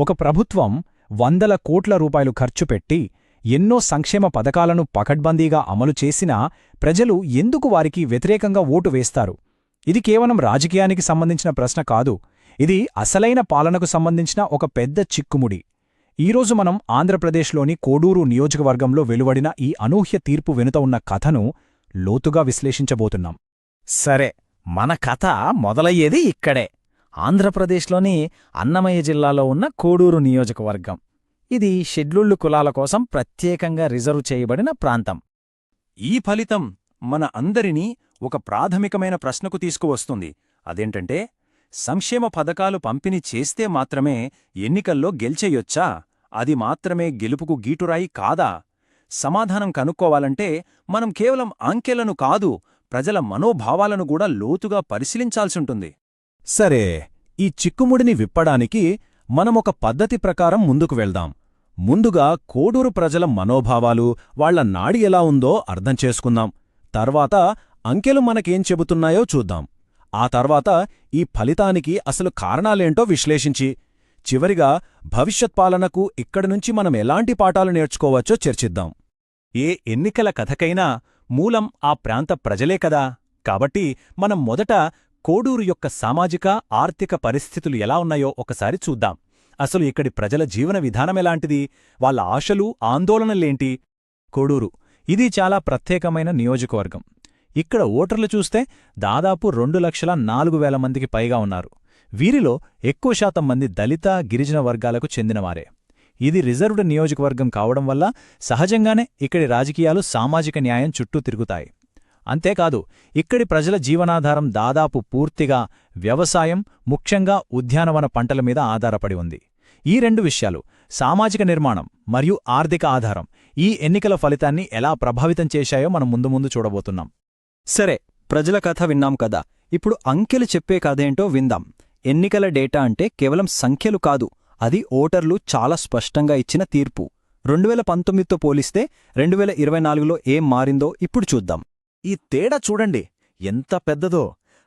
ఒక ప్రభుత్వం వందల కోట్ల రూపాయలు ఖర్చు పెట్టి ఎన్నో సంక్షేమ పథకాలను పకడ్బందీగా అమలు చేసినా ప్రజలు ఎందుకు వారికి వ్యతిరేకంగా ఓటు వేస్తారు? ఇది కేవలం రాజకీయానికి సంబంధించిన ప్రశ్న కాదు, ఇది అసలైన పాలనకు సంబంధించిన ఒక పెద్ద చిక్కుముడి. ఈరోజు మనం ఆంధ్రప్రదేశ్లోని కోడూరు నియోజకవర్గంలో వెలువడిన ఈ అనూహ్య తీర్పు వెనుత ఉన్న కథను లోతుగా విశ్లేషించబోతున్నాం. సరే, మన కథ మొదలయ్యేది ఇక్కడే, ఆంధ్రప్రదేశ్లోని అన్నమయ్య జిల్లాలో ఉన్న కోడూరు నియోజకవర్గం. ఇది షెడ్యూల్డ్ కులాల కోసం ప్రత్యేకంగా రిజర్వ్ చేయబడిన ప్రాంతం. ఈ ఫలితం మన అందరినీ ఒక ప్రాథమికమైన ప్రశ్నకు తీసుకువస్తుంది. అదేంటంటే, సంక్షేమ పథకాలు పంపిణీ చేస్తే మాత్రమే ఎన్నికల్లో గెలిచేయొచ్చా? అది మాత్రమే గెలుపుకు గీటురాయి కాదా? సమాధానం కనుక్కోవాలంటే మనం కేవలం అంకెలను కాదు, ప్రజల మనోభావాలను కూడా లోతుగా పరిశీలించాల్సుంటుంది. సరే, ఈ చిక్కుముడిని విప్పడానికి మనమొక పద్ధతి ప్రకారం ముందుకు వెళ్దాం. ముందుగా కోడూరు ప్రజల మనోభావాలు, వాళ్ల నాడి ఎలా ఉందో అర్థం చేసుకుందాం. తర్వాత అంకెలు మనకేం చెబుతున్నాయో చూద్దాం. ఆ తర్వాత ఈ ఫలితానికి అసలు కారణాలేంటో విశ్లేషించి, చివరిగా భవిష్యత్ పాలనకు ఇక్కడినుంచి మనం ఎలాంటి పాఠాలు నేర్చుకోవచ్చో చర్చిద్దాం. ఏ ఎన్నికల కథకైనా మూలం ఆ ప్రాంత ప్రజలే కదా. కాబట్టి మనం మొదట కోడూరు యొక్క సామాజిక, ఆర్థిక పరిస్థితులు ఎలా ఉన్నాయో ఒకసారి చూద్దాం. అసలు ఇక్కడి ప్రజల జీవన విధానమెలాంటిది? వాళ్ళ ఆశలు, ఆందోళనలేంటి? కోడూరు ఇది చాలా ప్రత్యేకమైన నియోజకవర్గం. ఇక్కడ ఓటర్లు చూస్తే దాదాపు 2,04,000 మందికి పైగా ఉన్నారు. వీరిలో ఎక్కువ శాతం మంది దళిత, గిరిజన వర్గాలకు చెందినవారే. ఇది రిజర్వ్డ్ నియోజకవర్గం కావడం వల్ల సహజంగానే ఇక్కడి రాజకీయాలు సామాజిక న్యాయం చుట్టూ తిరుగుతాయి. అంతేకాదు, ఇక్కడి ప్రజల జీవనాధారం దాదాపు పూర్తిగా వ్యవసాయం, ముఖ్యంగా ఉద్యానవన పంటల మీద ఆధారపడి ఉంది. ఈ రెండు విషయాలు, సామాజిక నిర్మాణం మరియు ఆర్థిక ఆధారం, ఈ ఎన్నికల ఫలితాన్ని ఎలా ప్రభావితం చేశాయో మనం ముందు చూడబోతున్నాం. సరే, ప్రజల కథ విన్నాం కదా, ఇప్పుడు అంకెలు చెప్పే కథేంటో విందాం. ఎన్నికల డేటా అంటే కేవలం సంఖ్యలు కాదు, అది ఓటర్లు చాలా స్పష్టంగా ఇచ్చిన తీర్పు. 2019తో పోలిస్తే 2024లో ఏం మారిందో ఇప్పుడు చూద్దాం. ఈ తేడా చూడండి ఎంత పెద్దదో.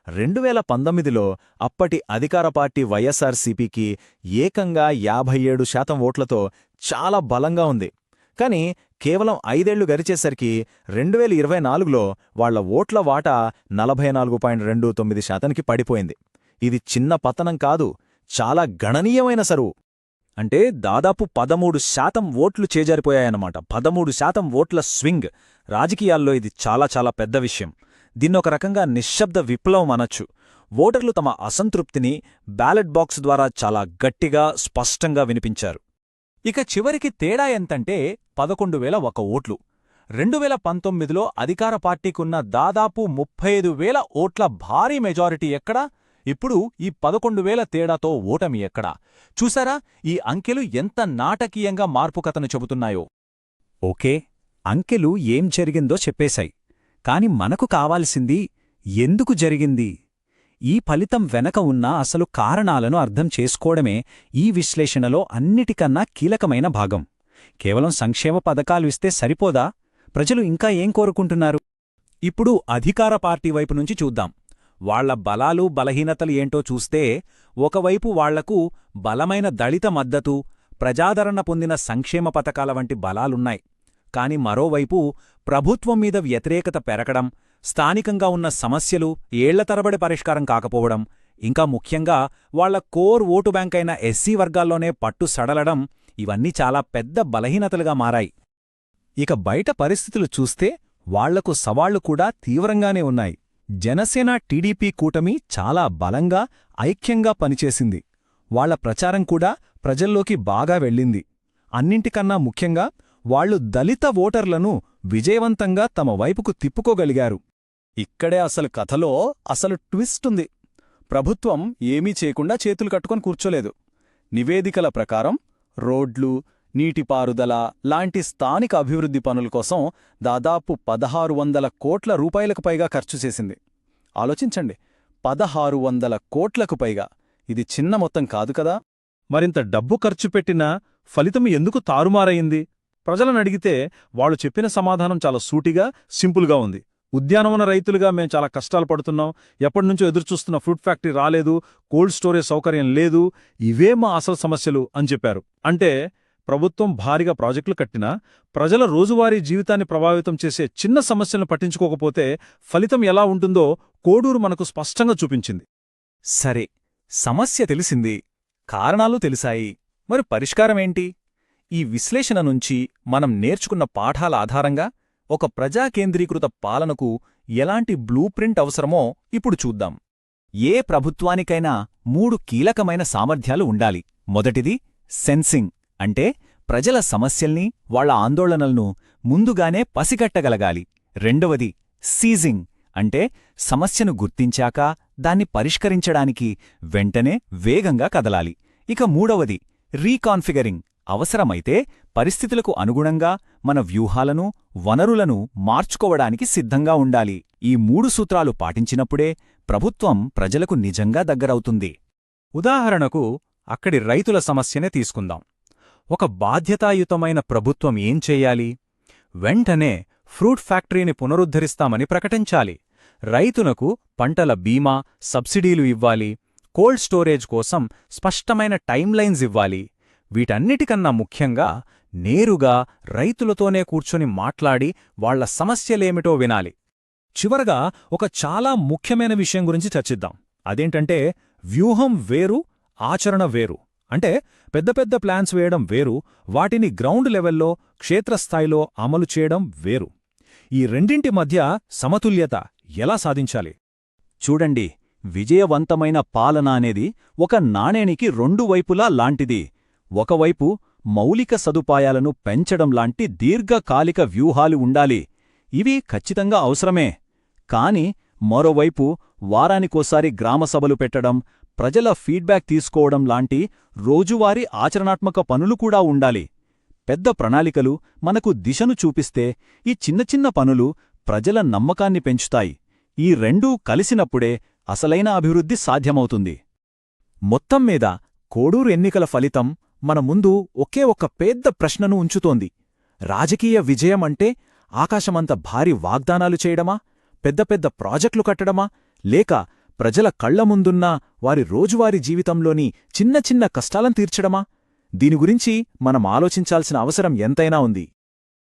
2019లో అప్పటి అధికార పార్టీ వైఎస్ఆర్సీపీకి ఏకంగా 57% ఓట్లతో చాలా బలంగా ఉంది. కాని కేవలం 5 ఏళ్లు గడిచేసరికి 2024లో వాళ్ల ఓట్ల వాటా 44.29%కి పడిపోయింది. ఇది చిన్న పతనం కాదు, చాలా గణనీయమైన సరువు. అంటే దాదాపు 13% ఓట్లు చేజారిపోయాయన్నమాట. 13% ఓట్ల స్వింగ్. రాజకీయాల్లో ఇది చాలా పెద్ద విషయం. దీన్నొక రకంగా నిశ్శబ్ద విప్లవం అనొచ్చు. ఓటర్లు తమ అసంతృప్తిని బ్యాలెట్ బాక్స్ ద్వారా చాలా గట్టిగా, స్పష్టంగా వినిపించారు. ఇక చివరికి తేడా ఎంతంటే 11,001 ఓట్లు. 2019లో అధికార పార్టీకున్న దాదాపు 35,000 ఓట్ల భారీ మెజారిటీ ఎక్కడా? ఇప్పుడు ఈ 11,000 తేడాతో ఓటమి ఎక్కడా? చూసారా ఈ అంకెలు ఎంత నాటకీయంగా మార్పుకథను చెబుతున్నాయో? ఓకే, అంకెలు ఏం జరిగిందో చెప్పేశాయి. కాని మనకు కావాల్సింది ఎందుకు జరిగింది? ఈ ఫలితం వెనక ఉన్న అసలు కారణాలను అర్థం చేసుకోవడమే ఈ విశ్లేషణలో అన్నిటికన్నా కీలకమైన భాగం. కేవలం సంక్షేమ పథకాలు ఇస్తే సరిపోదా? ప్రజలు ఇంకా ఏం కోరుకుంటున్నారు? ఇప్పుడు అధికార పార్టీ వైపు నుంచి చూద్దాం. వాళ్ల బలాలు, బలహీనతలు ఏంటో చూస్తే, ఒకవైపు వాళ్లకు బలమైన దళిత మద్దతు, ప్రజాదరణ పొందిన సంక్షేమ పథకాల వంటి బలాలున్నాయి. కాని మరోవైపు ప్రభుత్వం మీద వ్యతిరేకత పెరగడం, స్థానికంగా ఉన్న సమస్యలు ఏళ్ల తరబడి పరిష్కారం కాకపోవడం, ఇంకా ముఖ్యంగా వాళ్ల కోర్ ఓటు బ్యాంకైన ఎస్సీ వర్గాల్లోనే పట్టు సడలడం, ఇవన్నీ చాలా పెద్ద బలహీనతలుగా మారాయి. ఇక బయట పరిస్థితులు చూస్తే వాళ్లకు సవాళ్లు కూడా తీవ్రంగానే ఉన్నాయి. జనసేన, టీడీపీ కూటమి చాలా బలంగా, ఐక్యంగా పనిచేసింది. వాళ్ల ప్రచారం కూడా ప్రజల్లోకి బాగా వెళ్ళింది. అన్నింటికన్నా ముఖ్యంగా వాళ్లు దళిత ఓటర్లను విజయవంతంగా తమ వైపుకు తిప్పుకోగలిగారు. ఇక్కడే అసలు కథలో అసలు ట్విస్ట్ ఉంది. ప్రభుత్వం ఏమీ చేయకుండా చేతులు కట్టుకొని కూర్చోలేదు. నివేదికల ప్రకారం రోడ్లు, నీటిపారుదల లాంటి స్థానిక అభివృద్ధి పనుల కోసం దాదాపు 1,600 కోట్ల రూపాయలకు పైగా ఖర్చు చేసింది. ఆలోచించండి, 1,600 కోట్లకు పైగా. ఇది చిన్న మొత్తం కాదు కదా. మరింత డబ్బు ఖర్చు పెట్టినా ఫలితం ఎందుకు తారుమారయింది? ప్రజలనడిగితే వాళ్లు చెప్పిన సమాధానం చాలా సూటిగా, సింపుల్గా ఉంది. ఉద్యానవన రైతులుగా మేం చాలా కష్టాలు పడుతున్నాం, ఎప్పటినుంచో ఎదురుచూస్తున్న ఫ్రూట్ ఫ్యాక్టరీ రాలేదు, కోల్డ్ స్టోరేజ్ సౌకర్యం లేదు, ఇవే మా అసలు సమస్యలు అని చెప్పారు. అంటే ప్రభుత్వం భారీగా ప్రాజెక్టులు కట్టినా ప్రజల రోజువారీ జీవితాన్ని ప్రభావితం చేసే చిన్న సమస్యలను పట్టించుకోకపోతే ఫలితం ఎలా ఉంటుందో కోడూరు మనకు స్పష్టంగా చూపించింది. సరే, సమస్య తెలిసింది, కారణాలు తెలిసాయి, మరి పరిష్కారమేంటి? ఈ విశ్లేషణ నుంచి మనం నేర్చుకున్న పాఠాల ఆధారంగా ఒక ప్రజాకేంద్రీకృత పాలనకు ఎలాంటి బ్లూప్రింట్ అవసరమో ఇప్పుడు చూద్దాం. ఏ ప్రభుత్వానికైనా 3 కీలకమైన సామర్థ్యాలు ఉండాలి. మొదటిది సెన్సింగ్, అంటే ప్రజల సమస్యల్ని, వాళ్ల ఆందోళనలను ముందుగానే పసిగట్టగలగాలి. రెండవది సీజింగ్, అంటే సమస్యను గుర్తించాక దాన్ని పరిష్కరించడానికి వెంటనే వేగంగా కదలాలి. ఇక మూడవది రీకాన్ఫిగరింగ్, అవసరమైతే పరిస్థితులకు అనుగుణంగా మన వ్యూహాలను, వనరులను మార్చుకోవడానికి సిద్ధంగా ఉండాలి. ఈ 3 సూత్రాలు పాటించినప్పుడే ప్రభుత్వం ప్రజలకు నిజంగా దగ్గరవుతుంది. ఉదాహరణకు అక్కడి రైతుల సమస్యనే తీసుకుందాం. ఒక బాధ్యతాయుతమైన ప్రభుత్వం ఏం చెయ్యాలి? వెంటనే ఫ్రూట్ ఫ్యాక్టరీని పునరుద్ధరిస్తామని ప్రకటించాలి. రైతులకు పంటల బీమా, సబ్సిడీలు ఇవ్వాలి. కోల్డ్ స్టోరేజ్ కోసం స్పష్టమైన టైమ్లైన్స్ ఇవ్వాలి. వీటన్నిటికన్నా ముఖ్యంగా నేరుగా రైతులతోనే కూర్చొని మాట్లాడి వాళ్ల సమస్యలేమిటో వినాలి. చివరగా ఒక చాలా ముఖ్యమైన విషయం గురించి చర్చిద్దాం. అదేంటంటే వ్యూహం వేరు, ఆచరణ వేరు. అంటే పెద్ద పెద్ద ప్లాన్స్ వేయడం వేరు, వాటిని గ్రౌండ్ లెవెల్లో, క్షేత్రస్థాయిలో అమలు చేయడం వేరు. ఈ రెండింటి మధ్య సమతుల్యత ఎలా సాధించాలి? చూడండి, విజయవంతమైన పాలన అనేది ఒక నాణేనికి 2 వైపులా లాంటిది. ఒకవైపు మౌలిక సదుపాయాలను పెంచడం లాంటి దీర్ఘకాలిక వ్యూహాలు ఉండాలి. ఇవి ఖచ్చితంగా అవసరమే. కాని మరోవైపు వారానికోసారి గ్రామసభలు పెట్టడం, ప్రజల ఫీడ్బ్యాక్ తీసుకోవడం లాంటి రోజువారీ ఆచరణాత్మక పనులు కూడా ఉండాలి. పెద్ద ప్రణాళికలు మనకు దిశను చూపిస్తే, ఈ చిన్న చిన్న పనులు ప్రజల నమ్మకాన్ని పెంచుతాయి. ఈ రెండూ కలిసినప్పుడే అసలైన అభివృద్ధి సాధ్యమవుతుంది. మొత్తం మీద కోడూరు ఎన్నికల ఫలితం మన ముందు ఒకే ఒక్క పెద్ద ప్రశ్నను ఉంచుతోంది. రాజకీయ విజయం అంటే ఆకాశమంత భారీ వాగ్దానాలు చేయడమా, పెద్ద పెద్ద ప్రాజెక్టులు కట్టడమా, లేక ప్రజల కళ్ల ముందున్న వారి రోజువారీ జీవితంలోని చిన్న చిన్న కష్టాలను తీర్చడమా? దీని గురించి మనం ఆలోచించాల్సిన అవసరం ఎంతైనా ఉంది.